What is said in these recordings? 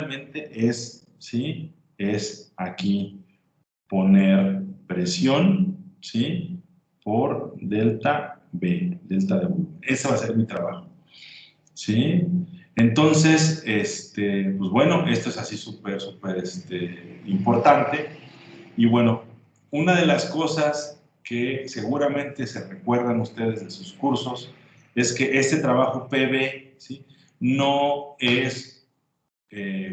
simplemente es, ¿sí? Es aquí poner presión, ¿sí? Por delta B, delta de volumen. Ese va a ser mi trabajo, ¿sí? Entonces, pues bueno, esto es así súper importante. Y bueno, una de las cosas que seguramente se recuerdan ustedes de sus cursos es que este trabajo PV, ¿sí? No es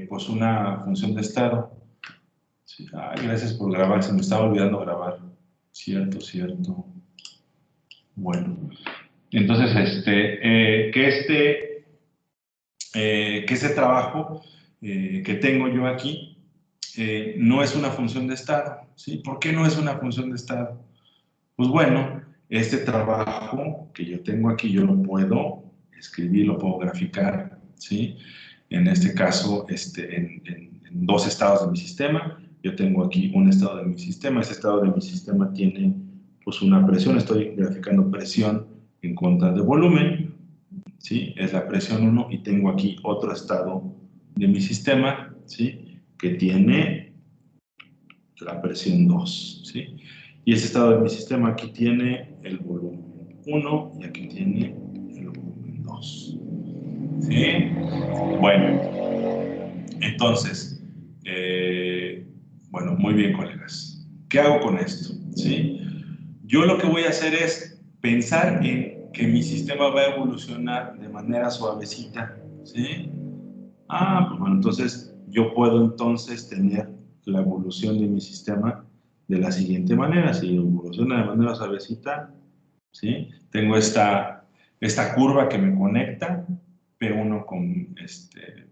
pues una función de estado. Sí. Ay, gracias por grabar, se me estaba olvidando grabar. Cierto, cierto. Bueno, entonces que ese trabajo que tengo yo aquí no es una función de estado, ¿sí? ¿Por qué no es una función de estado? Pues bueno, este trabajo que yo tengo aquí, yo lo puedo escribir, lo puedo graficar, ¿sí? En este caso, en dos estados de mi sistema. Yo tengo aquí un estado de mi sistema. Ese estado de mi sistema tiene, pues, una presión. Estoy graficando presión en contra de volumen, ¿sí? Es la presión 1 y tengo aquí otro estado de mi sistema, ¿sí? Que tiene la presión 2, ¿sí? Y ese estado de mi sistema aquí tiene el volumen 1 y aquí tiene el volumen 2, ¿sí? Bueno, entonces, bueno, muy bien, colegas. ¿Qué hago con esto? ¿Sí? Yo lo que voy a hacer es pensar en que mi sistema va a evolucionar de manera suavecita, ¿sí? Ah, pues bueno, entonces yo puedo entonces tener la evolución de mi sistema de la siguiente manera. Si evoluciona de manera suavecita, ¿sí? Tengo esta curva que me conecta P1 con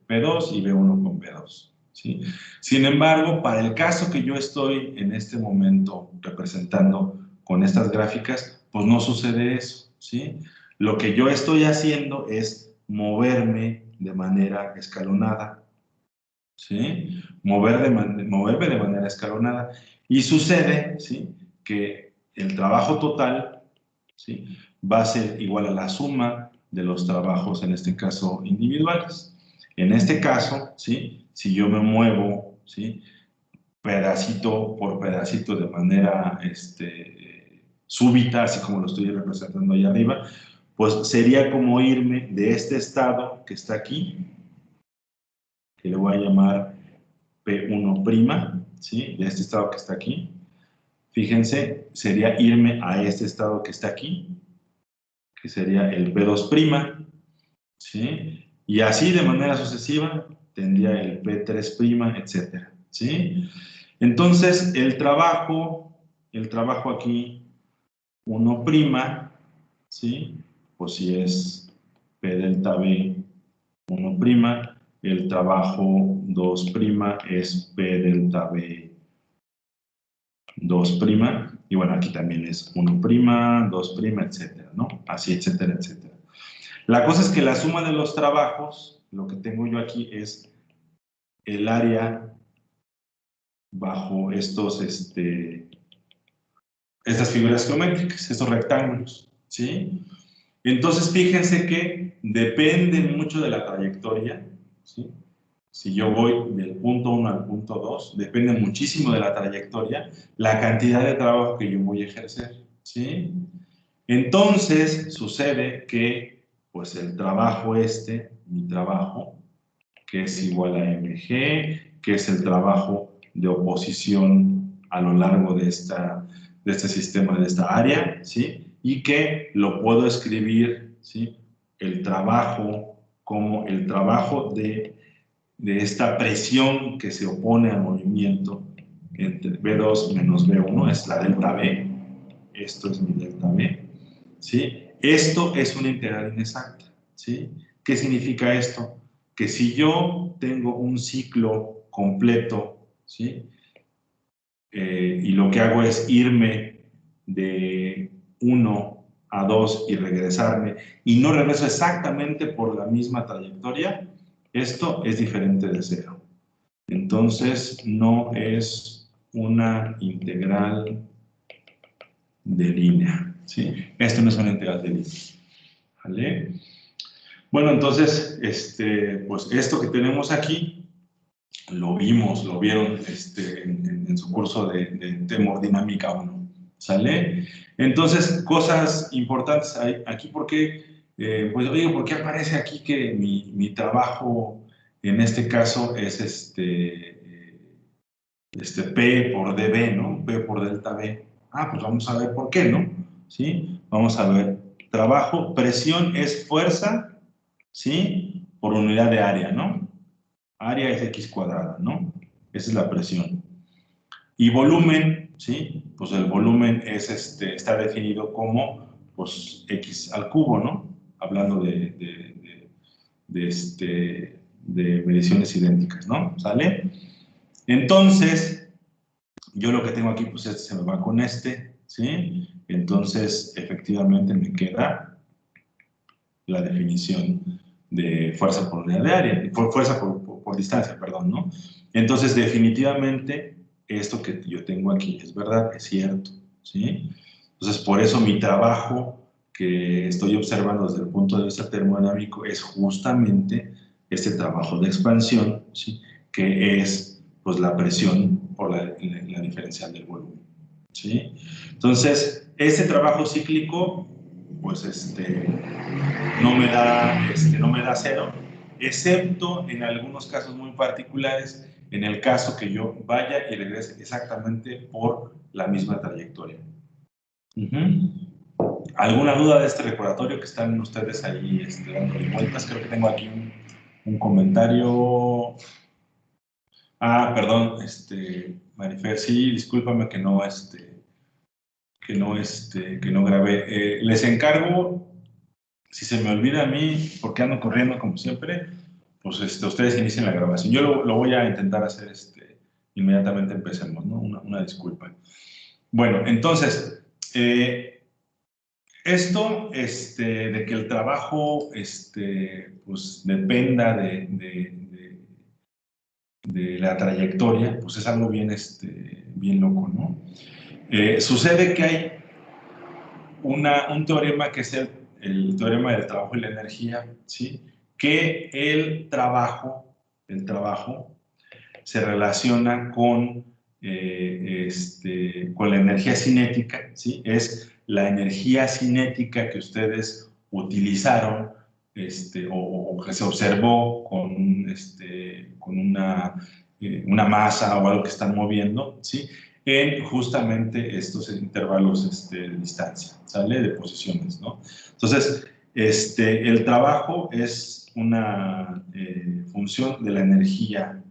P2 y B1 con B2, ¿sí? Sin embargo, para el caso que yo estoy en este momento representando con estas gráficas, pues no sucede eso, ¿sí? Lo que yo estoy haciendo es moverme de manera escalonada, ¿sí? Moverme de manera escalonada. Y sucede, ¿sí? Que el trabajo total, ¿sí? Va a ser igual a la suma de los trabajos, en este caso, individuales. En este caso, ¿sí? Si yo me muevo, ¿sí? Pedacito por pedacito de manera súbita, así como lo estoy representando ahí arriba, pues sería como irme de este estado que está aquí, que le voy a llamar P1', ¿sí? De este estado que está aquí. Fíjense, sería irme a este estado que está aquí, que sería el P2', ¿sí? Y así de manera sucesiva tendría el P3', etcétera, ¿sí? Entonces, el trabajo aquí, 1', ¿sí? Pues si es P delta B 1', el trabajo 2' es P delta B 2', y bueno, aquí también es 1', 2', etcétera, ¿no? Así, etcétera, etcétera. La cosa es que la suma de los trabajos, lo que tengo yo aquí es el área bajo estas figuras geométricas, estos rectángulos, ¿sí? Entonces, fíjense que depende mucho de la trayectoria, ¿sí? Si yo voy del punto 1 al punto 2, depende muchísimo de la trayectoria, la cantidad de trabajo que yo voy a ejercer, ¿sí? Entonces, sucede que, pues, el trabajo mi trabajo, que es igual a mg, que es el trabajo de oposición a lo largo de este sistema, de esta área, ¿sí? Y que lo puedo escribir, ¿sí? El trabajo como el trabajo de esta presión que se opone al movimiento entre B2 menos B1, es la delta B, esto es mi delta B, ¿sí? Esto es una integral inexacta, ¿sí? ¿Qué significa esto? Que si yo tengo un ciclo completo, ¿sí? Y lo que hago es irme de 1 a 2 y regresarme, y no regreso exactamente por la misma trayectoria, esto es diferente de 0. Entonces, no es una integral de línea, ¿sí? Esto no es una integral de línea, ¿vale? Bueno, entonces, pues esto que tenemos aquí, lo vimos, lo vieron en su curso de termodinámica 1, ¿sale? Entonces, cosas importantes hay aquí, porque, pues, oye, ¿por qué aparece aquí que mi trabajo, en este caso, es P por dB, ¿no? P por delta B. Ah, pues vamos a ver por qué, ¿no? ¿Sí? Vamos a ver. Trabajo, presión es fuerza, ¿sí? Por unidad de área, ¿no? Área es X cuadrada, ¿no? Esa es la presión. Y volumen, ¿sí? Pues el volumen es está definido como, pues, X al cubo, ¿no? Hablando de mediciones idénticas, ¿no? ¿Sale? Entonces, yo lo que tengo aquí, pues se me va con ¿sí? Entonces, efectivamente me queda la definición de fuerza por unidad de área, fuerza por distancia, perdón, ¿no? Entonces, definitivamente, esto que yo tengo aquí es verdad, es cierto, ¿sí? Entonces, por eso mi trabajo que estoy observando desde el punto de vista termodinámico es justamente este trabajo de expansión, ¿sí? Que es, pues, la presión por la diferencial del volumen, ¿sí? Entonces, este trabajo cíclico, pues, no me da cero, excepto en algunos casos muy particulares, en el caso que yo vaya y regrese exactamente por la misma trayectoria. ¿Alguna duda de este recordatorio que están ustedes ahí dándole vueltas? Creo que tengo aquí un comentario. Ah, perdón, Marifer, sí, discúlpame que no, que no grabé. Les encargo, si se me olvida a mí, porque ando corriendo como siempre, pues ustedes inicien la grabación. Yo lo voy a intentar hacer inmediatamente empecemos, ¿no? Una disculpa. Bueno, entonces, esto de que el trabajo pues dependa de la trayectoria, pues es algo bien, bien loco, ¿no? Sucede que hay un teorema que es el teorema del trabajo y la energía, ¿sí? Que el trabajo se relaciona con la energía cinética, ¿sí? Es la energía cinética que ustedes utilizaron o que se observó con una masa o algo que están moviendo, ¿sí? En justamente estos intervalos de distancia, ¿sale? De posiciones, ¿no? Entonces, el trabajo es una función de la energía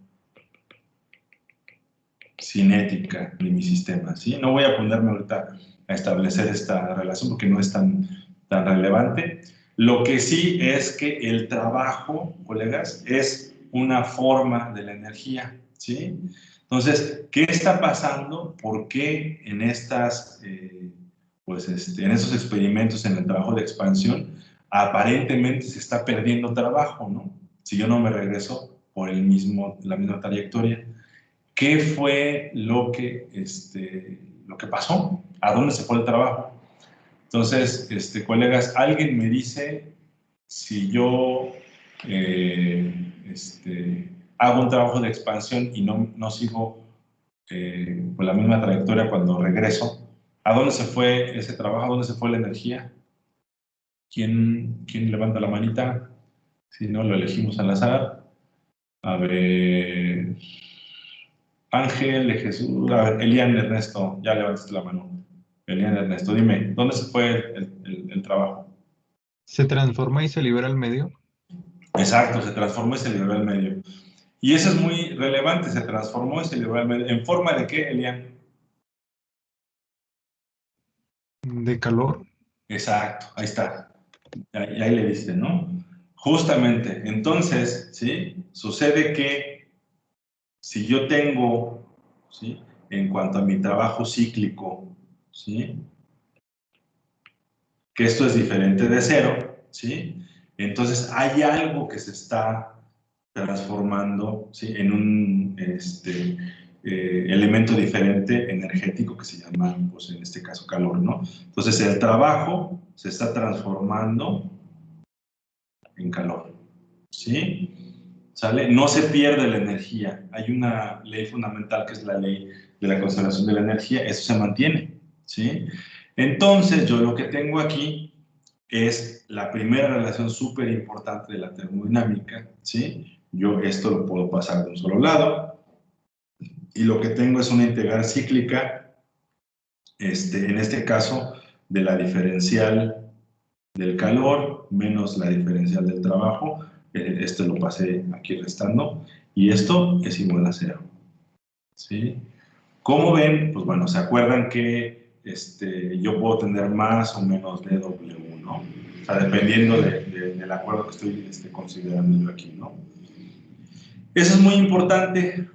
cinética de mi sistema, ¿sí? No voy a ponerme ahorita a establecer esta relación porque no es tan relevante. Lo que sí es que el trabajo, colegas, es una forma de la energía, ¿sí? Entonces, ¿qué está pasando? ¿Por qué en en estos experimentos en el trabajo de expansión aparentemente se está perdiendo trabajo, ¿no? Si yo no me regreso por la misma trayectoria. ¿Qué fue lo que pasó? ¿A dónde se fue el trabajo? Entonces, colegas, alguien me dice si yo hago un trabajo de expansión y no sigo por la misma trayectoria cuando regreso, ¿a dónde se fue ese trabajo? ¿A dónde se fue la energía? ¿Quién levanta la manita? Si no, lo elegimos al azar. A ver... Ángel de Jesús, a ver, Elian Ernesto, ya levantaste la mano. Elian Ernesto, dime, ¿dónde se fue el trabajo? ¿Se transforma y se libera al medio? Exacto, se transformó y se liberó al medio. Y eso es muy relevante, se transformó y se liberó al medio. ¿En forma de qué, Elian? ¿De calor? Exacto, ahí está. Ahí le diste, ¿no? Justamente, entonces, ¿sí? Sucede que si yo tengo, ¿sí? En cuanto a mi trabajo cíclico, ¿sí? Que esto es diferente de cero, ¿sí? Entonces hay algo que se está transformando, ¿sí? En un elemento diferente energético que se llama, pues en este caso, calor, ¿no? Entonces el trabajo se está transformando en calor, ¿sí? ¿sale? No se pierde la energía. Hay una ley fundamental que es la ley de la conservación de la energía. Eso se mantiene, ¿sí? Entonces, yo lo que tengo aquí es la primera relación súper importante de la termodinámica, ¿sí? Yo esto lo puedo pasar de un solo lado. Y lo que tengo es una integral cíclica, en este caso, de la diferencial del calor menos la diferencial del trabajo. Esto lo pasé aquí restando. Y esto es igual a 0. ¿Sí? Como ven, pues bueno, ¿se acuerdan que yo puedo tener más o menos dW, ¿no? O sea, dependiendo del acuerdo que estoy considerando yo aquí, ¿no? Eso es muy importante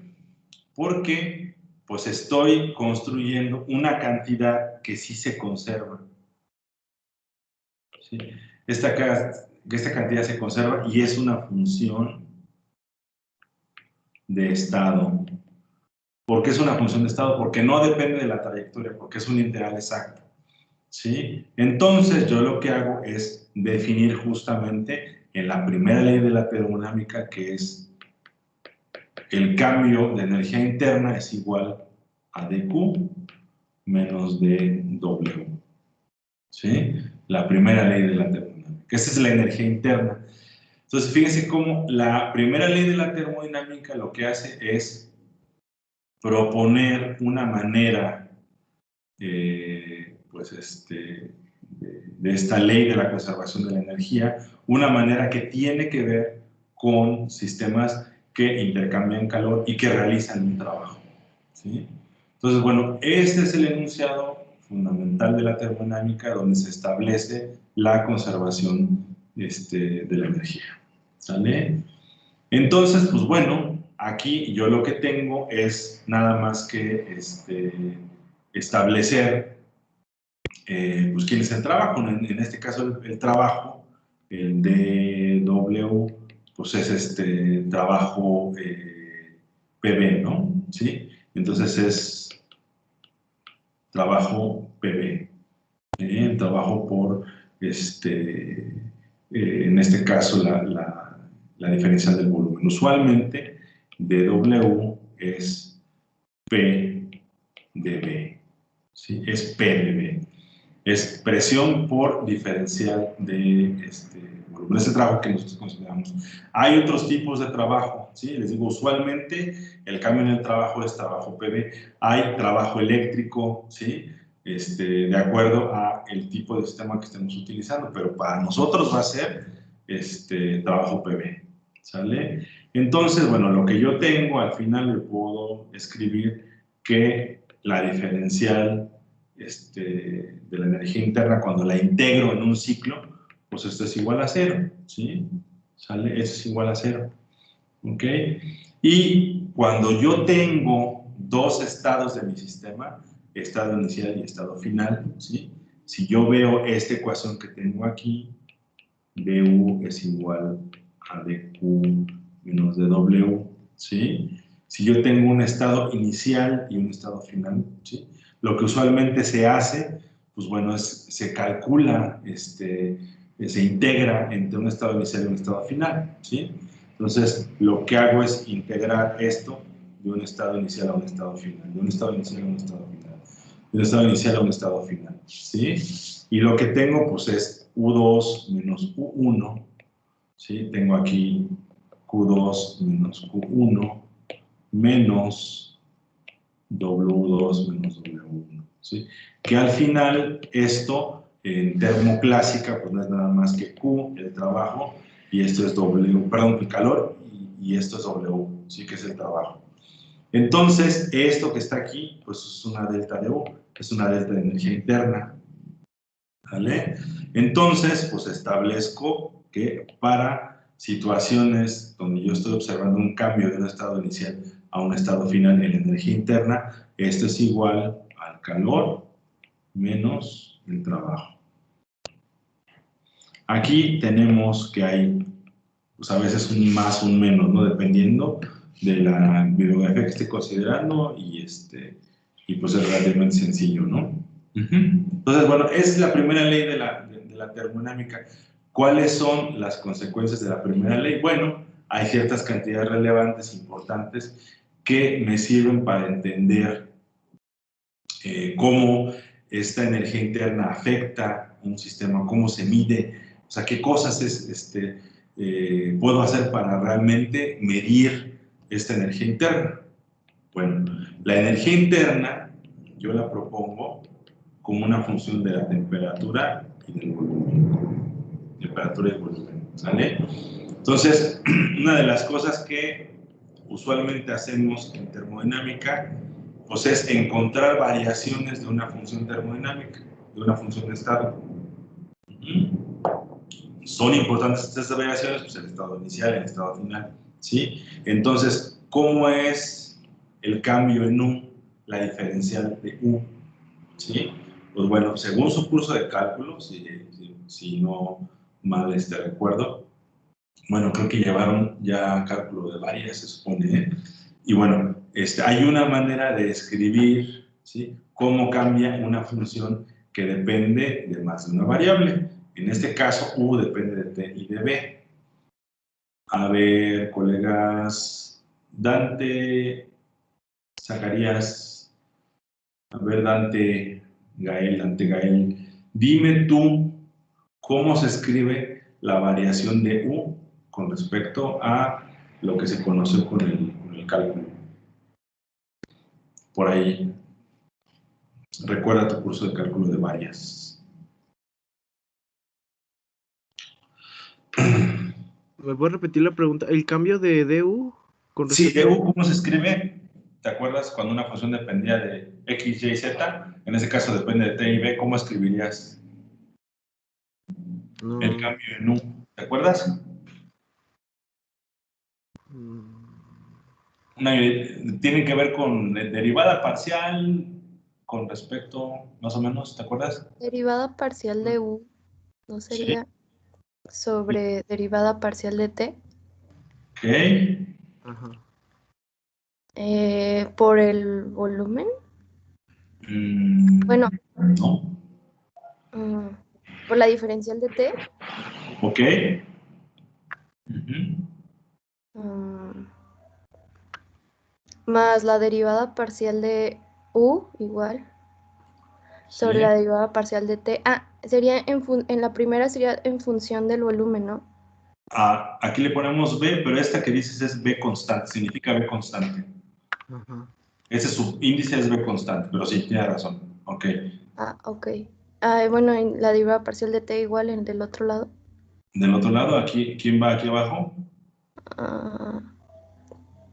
porque pues estoy construyendo una cantidad que sí se conserva. ¿Sí? Esta cantidad se conserva y es una función de estado. ¿Por qué es una función de estado? Porque no depende de la trayectoria, porque es un integral exacto. ¿Sí? Entonces, yo lo que hago es definir justamente en la primera ley de la termodinámica, que es el cambio de energía interna es igual a dQ menos dW. ¿Sí? La primera ley de la termodinámica. Esa es la energía interna. Entonces, fíjense cómo la primera ley de la termodinámica lo que hace es proponer una manera, pues de esta ley de la conservación de la energía, una manera que tiene que ver con sistemas que intercambian calor y que realizan un trabajo. ¿Sí? Entonces, bueno, este es el enunciado fundamental de la termodinámica donde se establece la conservación de la energía. ¿Sale? Entonces, pues bueno, aquí yo lo que tengo es nada más que establecer pues quién es el trabajo. En este caso, el trabajo, el DW, pues es trabajo PB, ¿no? ¿Sí? Entonces es trabajo PB. El trabajo por, en este caso, la diferencia del volumen. Usualmente, dW es P de B. ¿Sí? Es P de B. Es presión por diferencial de volumen. Ese trabajo que nosotros consideramos. Hay otros tipos de trabajo, ¿sí? Les digo, usualmente el cambio en el trabajo es trabajo PV. Hay trabajo eléctrico, ¿sí? De acuerdo a el tipo de sistema que estemos utilizando, pero para nosotros va a ser trabajo PV, ¿sale? Entonces, bueno, lo que yo tengo, al final le puedo escribir que la diferencial de la energía interna, cuando la integro en un ciclo, pues esto es igual a 0, ¿sí? ¿Sale? Eso es igual a 0, ¿ok? Y cuando yo tengo dos estados de mi sistema, estado inicial y estado final, ¿sí? Si yo veo esta ecuación que tengo aquí, du es igual a dq menos dw, ¿sí? Si yo tengo un estado inicial y un estado final, ¿sí? Lo que usualmente se hace, pues bueno, se calcula, se integra entre un estado inicial y un estado final, ¿sí? Entonces, lo que hago es integrar esto de un estado inicial a un estado final, de un estado inicial a un estado final, de un estado inicial a un estado final, ¿sí? Y lo que tengo, pues, es U2 menos U1, ¿sí? Tengo aquí Q2 menos Q1 menos W2 menos W1, ¿sí? Que al final esto en termoclásica pues no es nada más que Q, el trabajo, y esto es W, perdón, el calor, y esto es W, ¿sí? Que es el trabajo. Entonces, esto que está aquí, pues es una delta de U, es una delta de energía interna, ¿vale? Entonces, pues establezco que para situaciones donde yo estoy observando un cambio de un estado inicial a un estado final en la energía interna, esto es igual al calor menos el trabajo. Aquí tenemos que hay, pues a veces un más o un menos, ¿no? Dependiendo de la bibliografía que esté considerando y pues es relativamente sencillo, ¿no? Entonces, bueno, es la primera ley de la termodinámica. ¿Cuáles son las consecuencias de la primera ley? Bueno, hay ciertas cantidades relevantes, importantes, que me sirven para entender cómo esta energía interna afecta un sistema, cómo se mide, o sea, qué cosas puedo hacer para realmente medir esta energía interna. Bueno, la energía interna yo la propongo como una función de la temperatura y del volumen. Temperatura y volumen, ¿sale? Entonces, una de las cosas que usualmente hacemos en termodinámica, pues es encontrar variaciones de una función termodinámica, de una función de estado. Son importantes estas variaciones, pues el estado inicial, el estado final, ¿sí? Entonces, ¿cómo es el cambio en U, la diferencial de U? ¿Sí? Pues bueno, según su curso de cálculo, si no mal recuerdo, bueno, creo que llevaron ya cálculo de varias, se supone, ¿eh? Y bueno, hay una manera de escribir, ¿sí?, cómo cambia una función que depende de más de una variable. En este caso, U depende de T y de B. A ver, colegas, Dante, Zacarías, a ver, Dante Gael, dime tú cómo se escribe la variación de U con respecto a lo que se conoció con el cálculo. Por ahí, recuerda tu curso de cálculo de varias. ¿Me puedes repetir la pregunta? ¿El cambio de DU con Sí, respecto de U, ¿cómo se escribe? ¿Te acuerdas cuando una función dependía de X, Y, Z? En ese caso depende de T y B. ¿Cómo escribirías No. el cambio en U? ¿Te acuerdas? Tienen que ver con derivada parcial con respecto, más o menos, ¿te acuerdas? Derivada parcial de U, ¿no sería sobre derivada parcial de T? Ok. Ajá. ¿Por el volumen? Bueno, No. ¿por la diferencial de T? Ok. Más la derivada parcial de U, igual. Sobre Sí. la derivada parcial de T. Sería en la primera sería en función del volumen, ¿no? Aquí le ponemos B, pero esta que dices es B constante, significa B constante. Ajá. Ese subíndice es B constante, pero sí, tiene razón. Ok. Ok. Bueno, en la derivada parcial de T igual en del otro lado. Del otro lado, aquí, ¿quién va aquí abajo?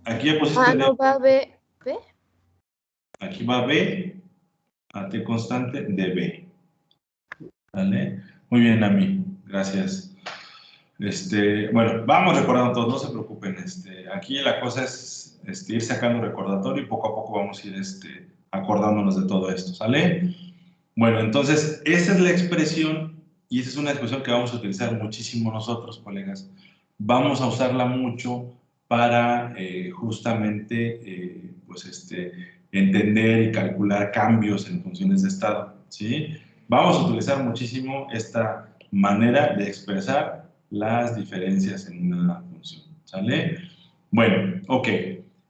Aquí ya pusiste No, va B. ¿B? Aquí va B a T constante de B. ¿Vale? Muy bien, Ami. Gracias. Bueno, vamos recordando todos, no se preocupen. Aquí la cosa es ir sacando recordatorio y poco a poco vamos a ir acordándonos de todo esto, ¿sale? Bueno, entonces, esa es la expresión y esa es una expresión que vamos a utilizar muchísimo nosotros, colegas. Vamos a usarla mucho para justamente, entender y calcular cambios en funciones de estado, ¿sí? Vamos a utilizar muchísimo esta manera de expresar las diferencias en una función, ¿sale? Bueno, ok.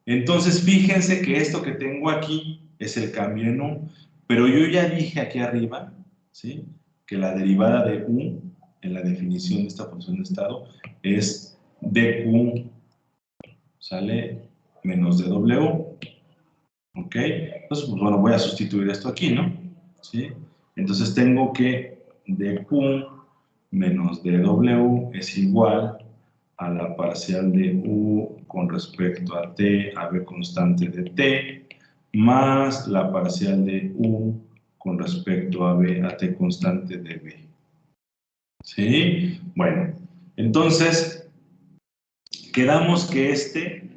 Entonces, fíjense que esto que tengo aquí es el cambio en U, pero yo ya dije aquí arriba, ¿sí?, que la derivada de U, en la definición de esta función de estado, es dQ, ¿sale?, menos dW. ¿Ok? Entonces, pues bueno, voy a sustituir esto aquí, ¿no? ¿Sí? Entonces tengo que dQ menos dW es igual a la parcial de U con respecto a T, a B constante de T, más la parcial de U con respecto a B, a T constante de B. ¿Sí? Bueno, entonces, quedamos que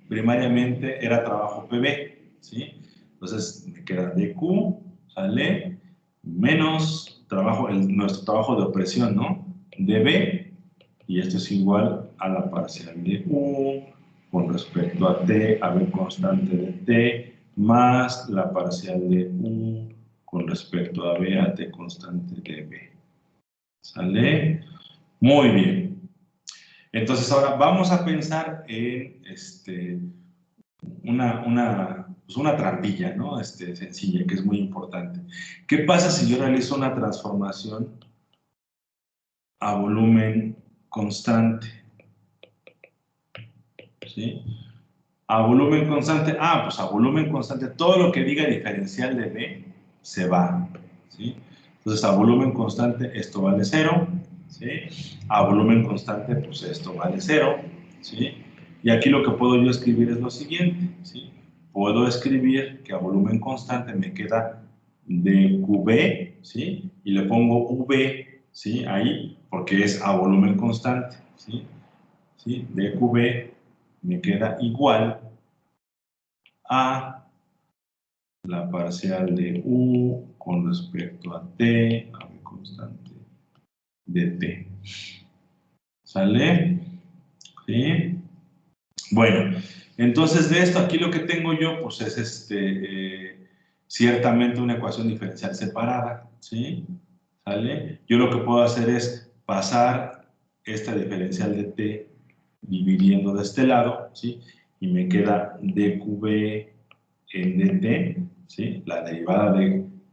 primariamente era trabajo PB, ¿sí? Entonces me queda dQ, ¿sale? Menos nuestro trabajo de opresión, ¿no? dB, y esto es igual a la parcial de U con respecto a T, a B constante de T, más la parcial de U con respecto a B, a T constante de B. ¿Sale? Muy bien. Entonces, ahora vamos a pensar en pues una trampilla, ¿no? Sencilla, que es muy importante. ¿Qué pasa si yo realizo una transformación a volumen constante? ¿Sí? A volumen constante, pues a volumen constante, todo lo que diga diferencial de B se va, ¿sí? Entonces, a volumen constante esto vale 0, ¿sí? A volumen constante, pues esto vale 0, ¿sí? Y aquí lo que puedo yo escribir es lo siguiente, ¿sí? Puedo escribir que a volumen constante me queda dQB, ¿sí? Y le pongo V, ¿sí? Ahí, porque es a volumen constante, ¿sí? ¿Sí? dQB me queda igual a la parcial de U con respecto a T, a mi constante de T. ¿Sale? ¿Sí? Bueno, entonces de esto aquí lo que tengo yo pues es ciertamente una ecuación diferencial separada, ¿sí? ¿Sale? Yo lo que puedo hacer es pasar esta diferencial de T dividiendo de este lado, ¿sí? Y me queda dQB en dt, ¿sí? La derivada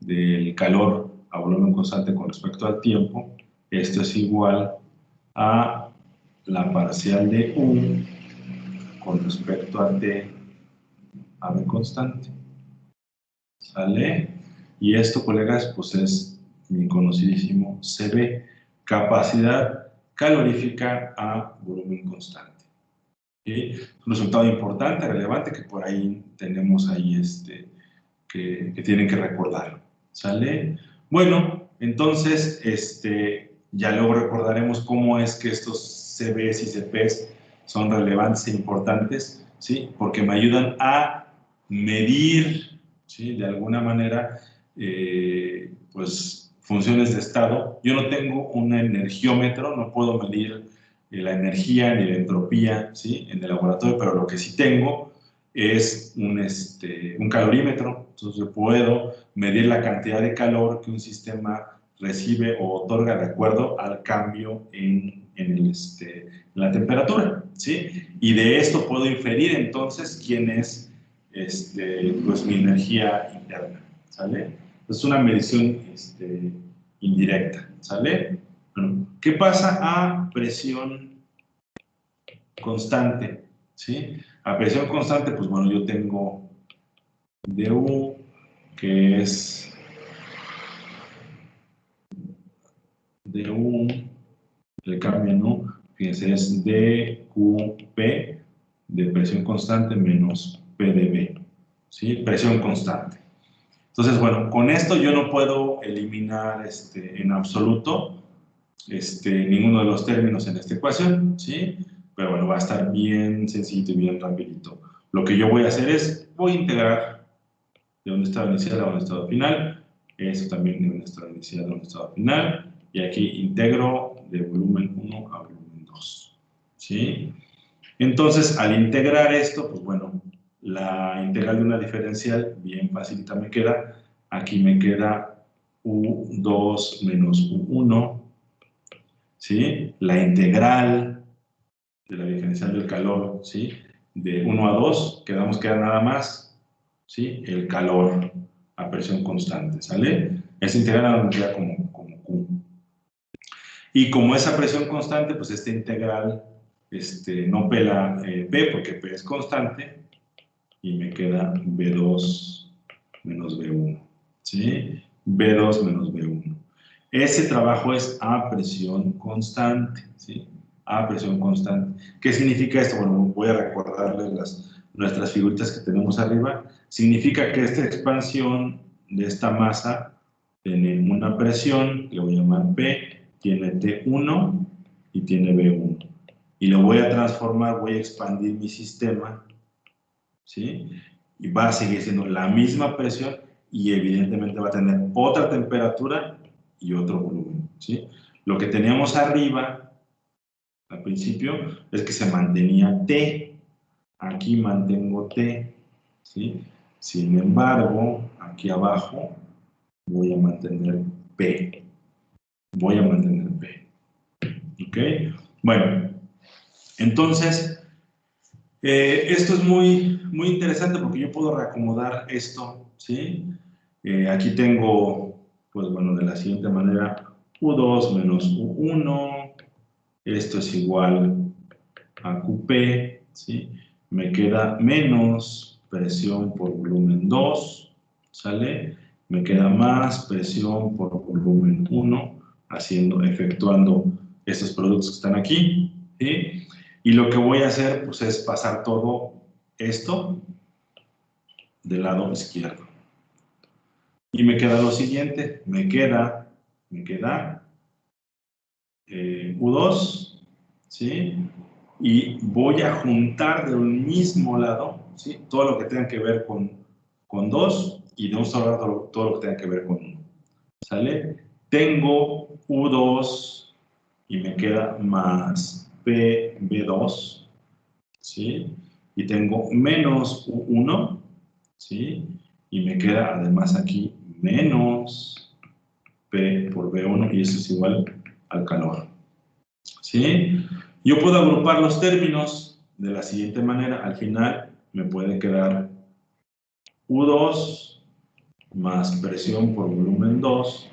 del calor a volumen constante con respecto al tiempo, esto es igual a la parcial de U con respecto a T a v constante. ¿Sale? Y esto, colegas, pues es mi conocidísimo CB, capacidad calorífica a volumen constante. ¿Sí? Un resultado importante, relevante, que por ahí tenemos ahí que tienen que recordar. ¿Sale? Bueno, entonces, ya luego recordaremos cómo es que estos CBs y CPs son relevantes e importantes, ¿sí? Porque me ayudan a medir, ¿sí? De alguna manera, pues, funciones de estado. Yo no tengo un energiómetro, no puedo medir la energía ni la entropía, ¿sí? En el laboratorio, pero lo que sí tengo es un calorímetro. Entonces yo puedo medir la cantidad de calor que un sistema recibe o otorga de acuerdo al cambio en la temperatura, ¿sí? Y de esto puedo inferir entonces quién es pues mi energía interna, ¿sale? Es una medición indirecta, ¿sale? Bueno, ¿qué pasa a presión constante? ¿Sí? A presión constante, pues bueno, yo tengo dU, que es dU, le cambio, ¿no? Fíjense, es dQP de presión constante menos PdV, ¿sí? Presión constante. Entonces, bueno, con esto yo no puedo eliminar en absoluto ninguno de los términos en esta ecuación, ¿sí? Pero bueno, va a estar bien sencillito y bien rapidito. Lo que yo voy a hacer es, voy a integrar de un estado inicial a un estado final, eso también de un estado inicial a un estado final, y aquí integro de volumen 1 a volumen 2, ¿sí? Entonces, al integrar esto, pues bueno, la integral de una diferencial, bien facilita me queda, aquí me queda U2 menos U1, ¿sí? La integral de la diferencial del calor, ¿sí? De 1 a 2, quedamos que era nada más, ¿sí? El calor a presión constante, ¿sale? Esa integral nos queda como Q. Y como esa presión constante, pues esta integral no pela P, porque P es constante, y me queda B2 menos B1, ¿sí? B2 menos B1. Ese trabajo es a presión constante, ¿sí? A presión constante. ¿Qué significa esto? Bueno, voy a recordarles nuestras figuritas que tenemos arriba. Significa que esta expansión de esta masa tiene una presión, que le voy a llamar P, tiene T1 y tiene B1. Y lo voy a transformar, voy a expandir mi sistema, ¿sí? Y va a seguir siendo la misma presión y evidentemente va a tener otra temperatura y otro volumen, ¿sí? Lo que teníamos arriba, al principio, es que se mantenía T. Aquí mantengo T, ¿sí? Sin embargo, aquí abajo voy a mantener P. Voy a mantener P. ¿Ok? Bueno, Entonces, esto es muy interesante porque yo puedo reacomodar esto, ¿sí? Aquí tengo, pues bueno, de la siguiente manera, U2 menos U1, esto es igual a QP, ¿sí? Me queda menos presión por volumen 2, ¿sale? Me queda más presión por volumen 1, efectuando estos productos que están aquí, ¿sí? Y lo que voy a hacer, pues, es pasar todo esto del lado izquierdo. Y me queda lo siguiente, me queda U2, ¿sí? Y voy a juntar de un mismo lado, ¿sí? Todo lo que tenga que ver con 2 y de un solo lado todo lo que tenga que ver con 1, ¿sale? Tengo U2 y me queda más PB2, ¿sí? Y tengo menos U1, ¿sí? Y me queda además aquí menos P por B1 y eso es igual al calor, ¿sí? Yo puedo agrupar los términos de la siguiente manera. Al final me puede quedar U2 más presión por volumen 2,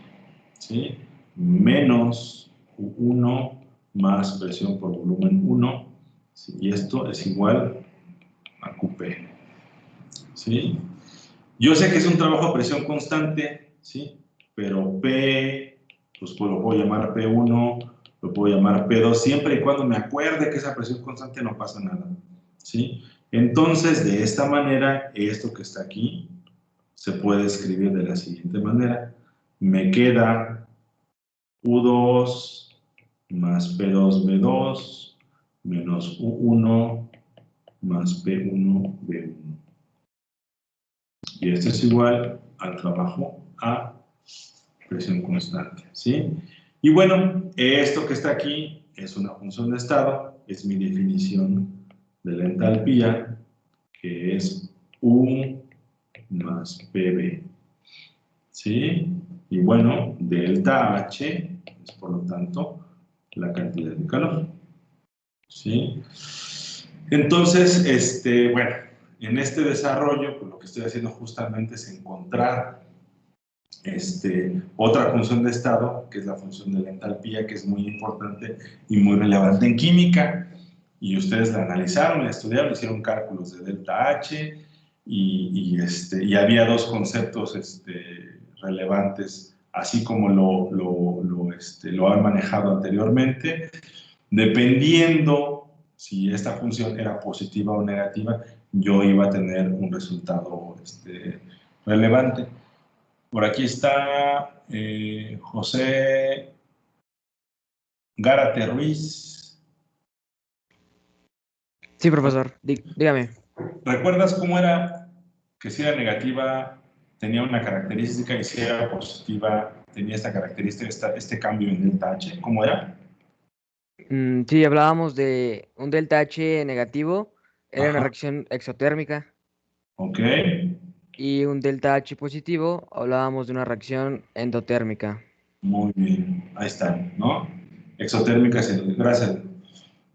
¿sí? Menos U1 más presión por volumen 1, ¿sí? Y esto es igual a QP, ¿sí? Yo sé que es un trabajo a presión constante, ¿sí? Pero P, pues lo puedo llamar P1, lo puedo llamar P2, siempre y cuando me acuerde que esa presión constante no pasa nada, ¿sí? Entonces, de esta manera, esto que está aquí se puede escribir de la siguiente manera. Me queda U2 más P2B2 menos U1 más P1B1. Y esto es igual al trabajo a presión constante, ¿sí? Y bueno, esto que está aquí es una función de estado, es mi definición de la entalpía, que es U más PB, ¿sí? Y bueno, delta H es por lo tanto la cantidad de calor, ¿sí? Entonces, bueno, en este desarrollo, pues lo que estoy haciendo justamente es encontrar otra función de estado, que es la función de la entalpía, que es muy importante y muy relevante en química. Y ustedes la analizaron, la estudiaron, hicieron cálculos de delta H y había dos conceptos relevantes, así como lo han manejado anteriormente. Dependiendo si esta función era positiva o negativa, yo iba a tener un resultado relevante. Por aquí está José Gárate Ruiz. Sí, profesor, dígame. ¿Recuerdas cómo era que si era negativa tenía una característica y si era positiva tenía esta característica, este cambio en delta H? ¿Cómo era? Sí, hablábamos de un delta H negativo, era una Ajá. reacción exotérmica, Ok, y un delta H positivo, hablábamos de una reacción endotérmica. muy bien. Ahí está, ¿no? Exotérmica, gracias.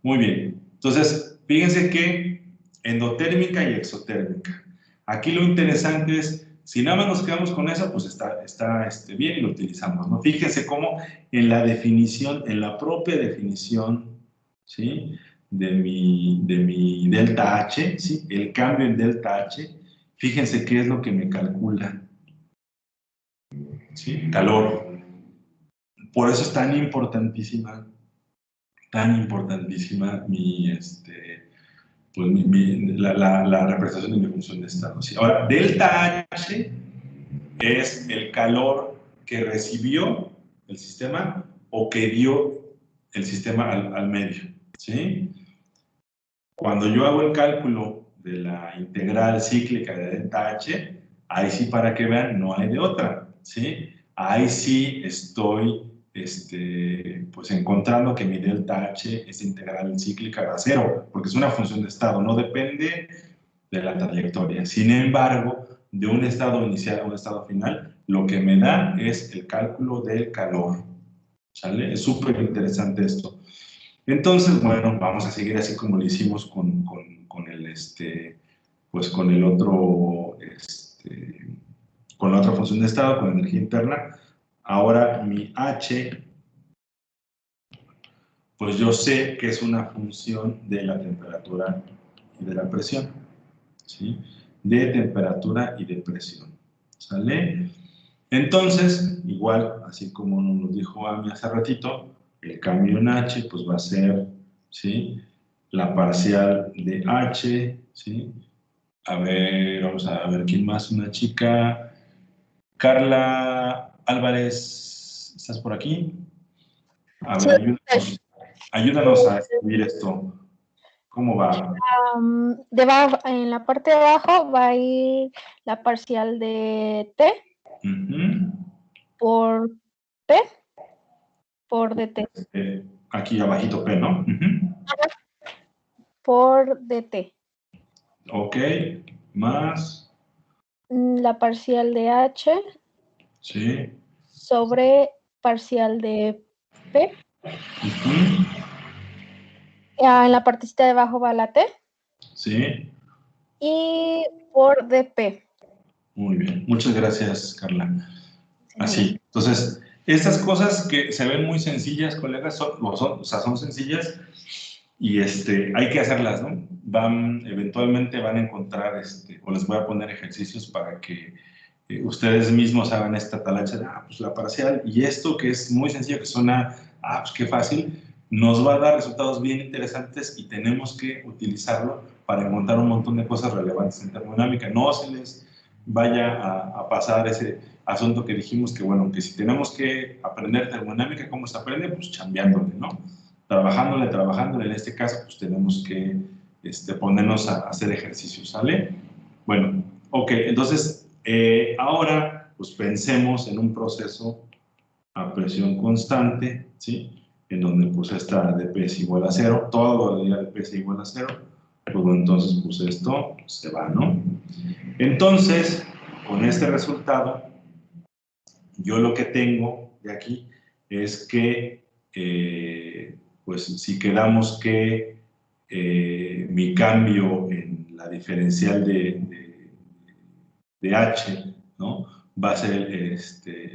Muy bien. Entonces, fíjense que endotérmica y exotérmica. Aquí lo interesante es, si nada más nos quedamos con eso, pues está bien y lo utilizamos, ¿no? Fíjense cómo en la definición, en la propia definición, ¿sí? De mi delta H, ¿sí? El cambio en delta H, fíjense qué es lo que me calcula, ¿sí? Calor. Por eso es tan importantísima la representación de mi función de estado. ¿Sí? Ahora, delta H es el calor que recibió el sistema o que dio el sistema al medio, ¿sí? Cuando yo hago el cálculo de la integral cíclica de delta H, ahí sí, para que vean, no hay de otra, ¿sí? Ahí sí estoy pues encontrando que mi delta H es integral cíclica da 0, porque es una función de estado, no depende de la trayectoria. Sin embargo, de un estado inicial a un estado final, lo que me da es el cálculo del calor, ¿sale? Es súper interesante esto. Entonces, bueno, vamos a seguir así como lo hicimos con el, pues con el otro, con la otra función de estado, con energía interna. Ahora mi H, pues yo sé que es una función de la temperatura y de la presión, ¿sí? De temperatura y de presión, ¿sale? Entonces, igual, así como nos dijo Ami hace ratito, el cambio en H, pues va a ser, ¿sí? La parcial de H, ¿sí? A ver, vamos a ver quién más, una chica. Carla Álvarez, ¿estás por aquí? A Sí, ver, ayúdanos a escribir esto. ¿Cómo va? en la parte de abajo va a ir la parcial de T Ujú. por P por DT. Aquí abajito P, ¿no? Ujú. Por DT. Ok, más, La parcial de H sí. sobre parcial de P. Ujú. En la partecita de abajo va la T. Sí, Y por DP. muy bien. Muchas gracias, Carla. Sí. Así. Entonces, estas cosas que se ven muy sencillas, colegas, o sea, son sencillas y hay que hacerlas, ¿no? Eventualmente van a encontrar, o les voy a poner ejercicios para que ustedes mismos hagan esta talacha de, pues la parcial, y esto que es muy sencillo, que suena, pues qué fácil, nos va a dar resultados bien interesantes y tenemos que utilizarlo para encontrar un montón de cosas relevantes en termodinámica. No se les vaya a pasar ese asunto que dijimos que, bueno, que si tenemos que aprender termodinámica, ¿cómo se aprende? Pues chambeándole, ¿no? Trabajándole. En este caso, pues tenemos que ponernos a hacer ejercicios, ¿sale? Bueno, ok, entonces, ahora, pues pensemos en un proceso a presión constante, ¿sí? En donde, pues, esta dP es igual a 0, todo el día dP es igual a 0, pues, bueno, entonces, pues, esto se va, ¿no? Entonces, con este resultado, yo lo que tengo de aquí es que, pues, si quedamos que mi cambio en la diferencial de H, ¿no? Va a ser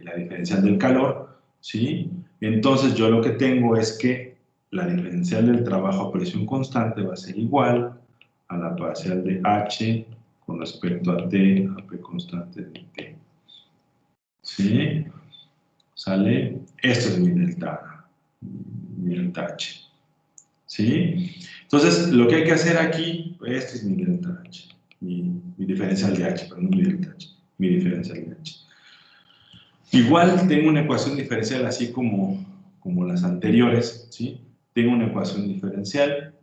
la diferencial del calor, ¿sí? Entonces yo lo que tengo es que la diferencial del trabajo a presión constante va a ser igual a la parcial de H con respecto a T, a P constante de T. ¿Sí? ¿Sale? Esto es mi delta H. ¿Sí? Entonces, lo que hay que hacer aquí, este es mi delta H, mi diferencial de H, pero no mi delta H, mi diferencial de H. Igual tengo una ecuación diferencial así como las anteriores, ¿sí? Tengo una ecuación diferencial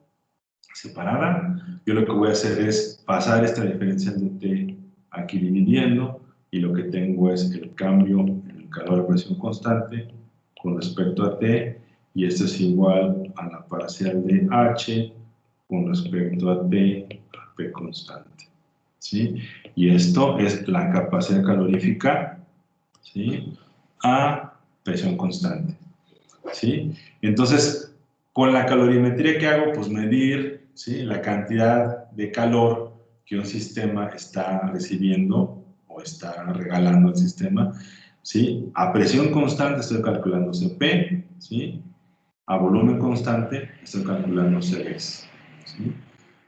separada. Yo lo que voy a hacer es pasar esta diferencial de T aquí dividiendo, y lo que tengo es el cambio en el calor a presión constante con respecto a T, y esto es igual a la parcial de H con respecto a T a P constante, ¿sí? Y esto es la capacidad calorífica, ¿sí? A presión constante, ¿sí? Entonces, con la calorimetría que hago, pues medir, ¿sí? La cantidad de calor que un sistema está recibiendo o está regalando al sistema, ¿sí? A presión constante estoy calculando Cp, ¿sí? A volumen constante estoy calculando Cv, ¿sí?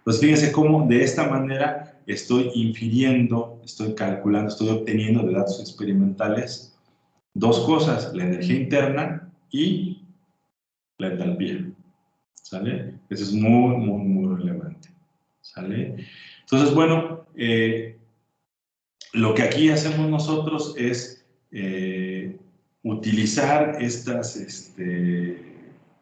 Pues fíjense cómo de esta manera estoy infiriendo, estoy calculando, estoy obteniendo de datos experimentales dos cosas: la energía interna y la entalpía, ¿sale? Eso es muy, muy, muy relevante, ¿sale? Entonces, bueno, lo que aquí hacemos nosotros es utilizar estas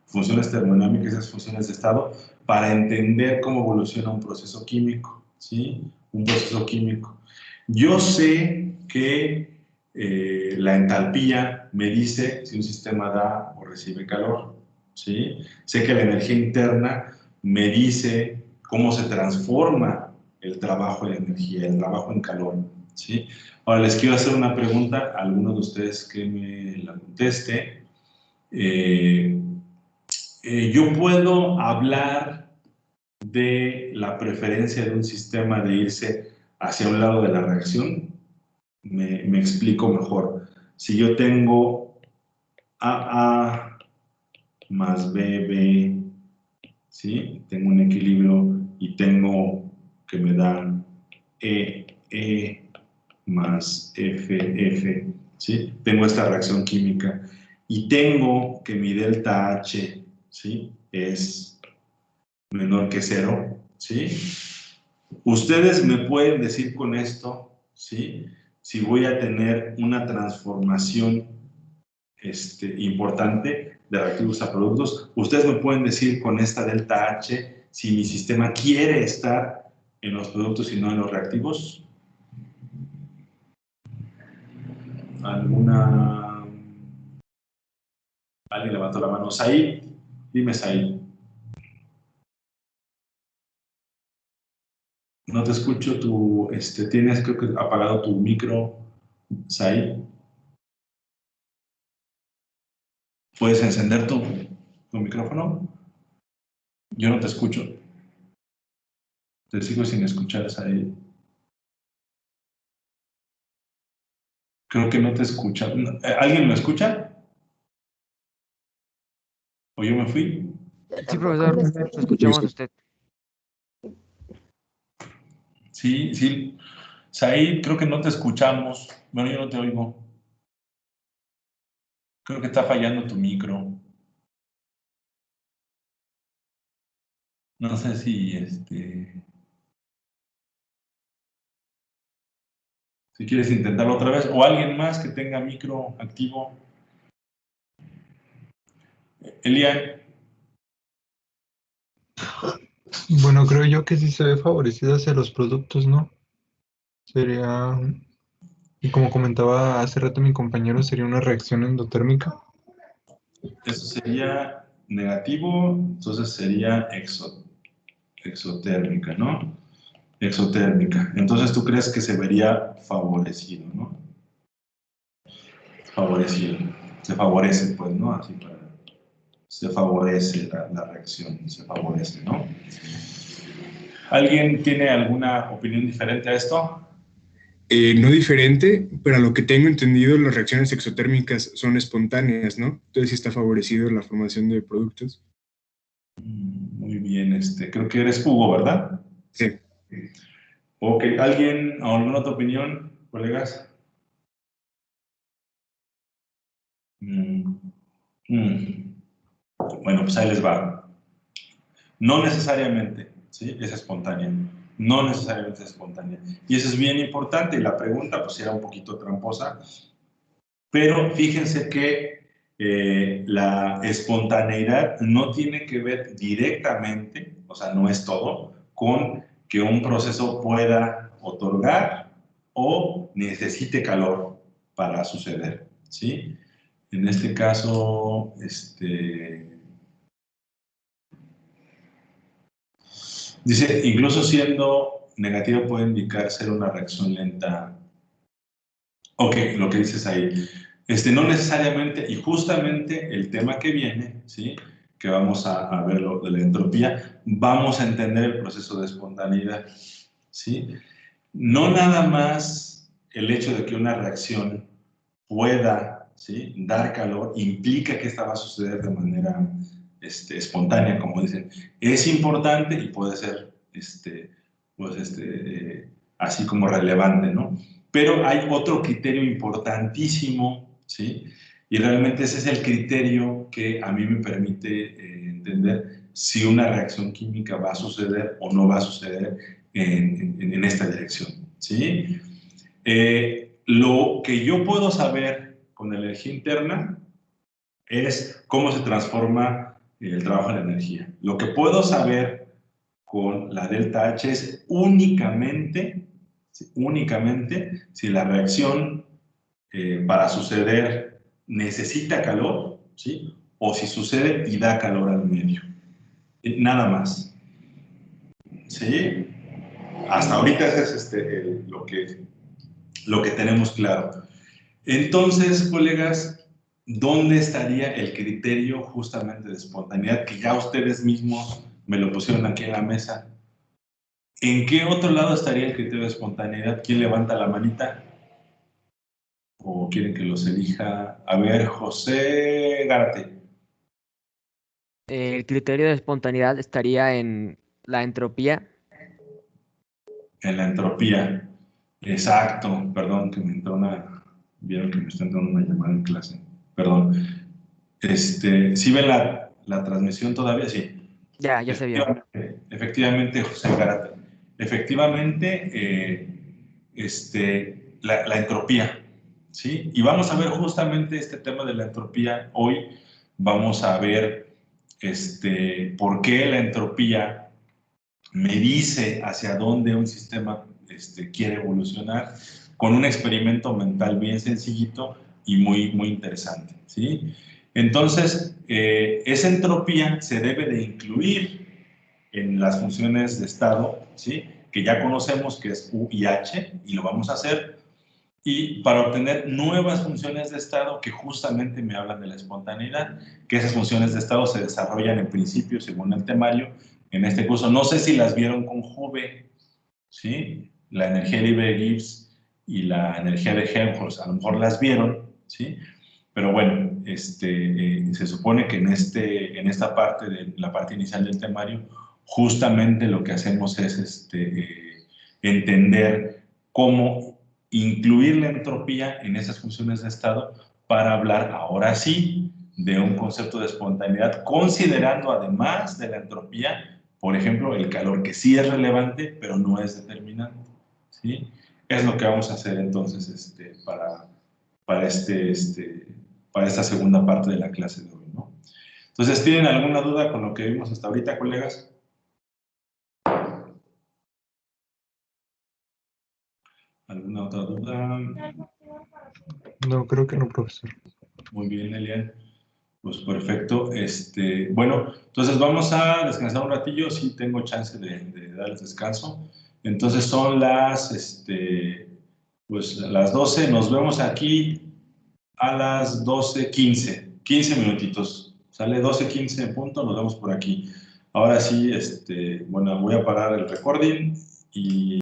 funciones termodinámicas, esas funciones de estado, para entender cómo evoluciona un proceso químico, ¿sí? Un proceso químico. Yo sé que la entalpía me dice si un sistema da o recibe calor, ¿sí? Sé que la energía interna me dice cómo se transforma el trabajo en energía, el trabajo en calor, ¿sí? Ahora les quiero hacer una pregunta a alguno de ustedes que me la conteste. Yo puedo hablar de la preferencia de un sistema de irse hacia un lado de la reacción. Me explico mejor. Si yo tengo AA más BB, ¿sí? Tengo un equilibrio y tengo que me dan EE más FF, ¿sí? Tengo esta reacción química y tengo que mi delta H, ¿sí? Es menor que 0, ¿sí? Ustedes me pueden decir con esto, ¿sí? Si voy a tener una transformación importante de reactivos a productos. Ustedes me pueden decir con esta delta H si mi sistema quiere estar en los productos y no en los reactivos. ¿Alguien levantó la mano? Said, dime Said. No te escucho, tienes creo que apagado tu micro, Said. ¿Puedes encender tu micrófono? Yo no te escucho. Te sigo sin escuchar, Said. Creo que no te escucha. ¿Alguien me escucha? ¿O yo me fui? Sí, profesor, lo escuchamos a usted. Sí, sí. Said, creo que no te escuchamos. Bueno, yo no te oigo. Creo que está fallando tu micro. No sé si si quieres intentarlo otra vez. O alguien más que tenga micro activo. Elian. Bueno, creo yo que sí se ve favorecido hacia los productos, ¿no? Sería, y como comentaba hace rato mi compañero, sería una reacción endotérmica. Eso sería negativo, entonces sería exotérmica, ¿no? Exotérmica. Entonces tú crees que se vería favorecido, ¿no? Favorecido. Se favorece, pues, ¿no? Así se favorece la reacción, se favorece, ¿no? ¿Alguien tiene alguna opinión diferente a esto? No diferente, pero a lo que tengo entendido, las reacciones exotérmicas son espontáneas, ¿no? Entonces sí está favorecido la formación de productos. Muy bien, creo que eres Hugo, ¿verdad? Sí. Ok, ¿alguien, alguna otra opinión, colegas? Bueno, pues ahí les va. No necesariamente, ¿sí? Es espontánea. No necesariamente es espontánea. Y eso es bien importante. Y la pregunta, pues, era un poquito tramposa. Pero fíjense que la espontaneidad no tiene que ver directamente, o sea, no es todo, con que un proceso pueda otorgar o necesite calor para suceder, ¿sí? En este caso, dice, incluso siendo negativa puede indicar ser una reacción lenta. Ok, lo que dices ahí. No necesariamente, y justamente el tema que viene, ¿sí? Que vamos a ver lo de la entropía, vamos a entender el proceso de espontaneidad, ¿sí? No nada más el hecho de que una reacción pueda, ¿sí? Dar calor implica que esta va a suceder de manera espontánea, como dicen. Es importante y puede ser pues, así como relevante, ¿no? Pero hay otro criterio importantísimo, ¿sí? Y realmente ese es el criterio que a mí me permite entender si una reacción química va a suceder o no va a suceder en esta dirección, ¿sí? Lo que yo puedo saber con la energía interna es cómo se transforma el trabajo en la energía. Lo que puedo saber con la delta H es únicamente si la reacción para suceder necesita calor, ¿sí? O si sucede y da calor al medio. Nada más. ¿Sí? Hasta ahorita ese es lo que tenemos claro. Entonces, colegas, ¿dónde estaría el criterio justamente de espontaneidad? Que ya ustedes mismos me lo pusieron aquí en la mesa. ¿En qué otro lado estaría el criterio de espontaneidad? ¿Quién levanta la manita? ¿O quieren que los elija? A ver, José Gárate. El criterio de espontaneidad estaría en la entropía. En la entropía. Exacto. Perdón, que me entró una... Vieron que me está entrando una llamada en clase. Perdón. ¿Sí ven la transmisión todavía? Sí. Ya se vio. Efectivamente, José Gárate. Efectivamente, la entropía, ¿sí? Y vamos a ver justamente este tema de la entropía hoy. Vamos a ver por qué la entropía me dice hacia dónde un sistema quiere evolucionar con un experimento mental bien sencillito y muy, muy interesante, ¿sí? Entonces, esa entropía se debe de incluir en las funciones de estado, ¿sí? Que ya conocemos que es U y H, y lo vamos a hacer, y para obtener nuevas funciones de estado que justamente me hablan de la espontaneidad, que esas funciones de estado se desarrollan en principio según el temario. En este curso, no sé si las vieron con Juve, ¿sí? La energía libre de Gibbs y la energía de Helmholtz, a lo mejor las vieron, ¿sí? Pero bueno, se supone que en esta parte, de la parte inicial del temario, justamente lo que hacemos es entender cómo incluir la entropía en esas funciones de estado para hablar ahora sí de un concepto de espontaneidad, considerando además de la entropía, por ejemplo, el calor, que sí es relevante, pero no es determinante, ¿sí? Es lo que vamos a hacer entonces para esta segunda parte de la clase de hoy, ¿no? Entonces, ¿tienen alguna duda con lo que vimos hasta ahorita, colegas? ¿Alguna otra duda? No, creo que no, profesor. Muy bien, Elian. Pues perfecto. Bueno, entonces vamos a descansar un ratillo. Sí tengo chance de darles descanso. Entonces son pues las 12. Nos vemos aquí a las 12:15. 15 minutitos. Sale 12:15 en punto. Nos vemos por aquí. Ahora sí, bueno, voy a parar el recording y